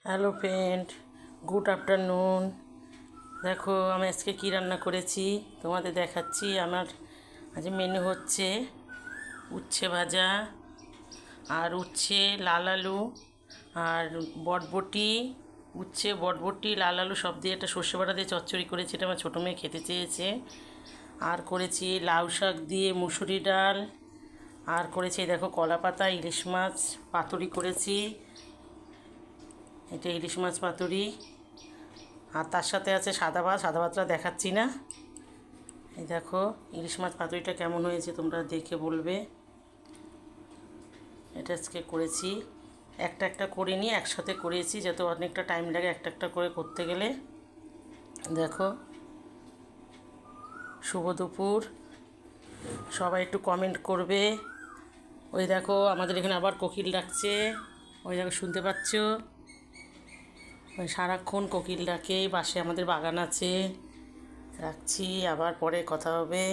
Hello friend, good afternoon. দেখো আমি আজকে কী রান্না করেছি তোমাদের দেখাচ্ছি। আমার আজ মেনু হচ্ছে উচ্ছে ভাজা আর উচ্ছে লাল আলু আর বটবটি, উচ্ছে বটবটি লাল আলু সব দিয়ে একটা সর্ষে বাটা দিয়ে চচ্চড়ি করেছি, এটা আমার ছোটো মেয়ে খেতে চেয়েছে। আর করেছি লাউ শাক দিয়ে মুসুরি ডাল, আর করেছি দেখো কলা পাতা ইলিশ মাছ পাতুরি করেছি, এটা ইলিশ মাছ পাতুরি। আর তার সাথে আছে সাদা ভাত, সাদা ভাতটা দেখাচ্ছি না। এই দেখো ইলিশ মাছ পাতুরিটা কেমন হয়েছে তোমরা দেখে বলবে। এটা আজকে করেছি, একটা একটা করে নিয়ে একসাথে করেছি, যাতে অনেকটা টাইম লাগে একটা একটা করে করতে গেলে। দেখো শুভ দুপুর, সবাই একটু কমেন্ট করবে। ওই দেখো আমাদের এখানে আবার কোকিল ডাকছে, ওই দেখো শুনতে পাচ্ছ, সারাক্ষণ কোকিল ডাকে। পাশে আমাদের বাগান আছে। রাখছি, আবার পরে কথা হবে।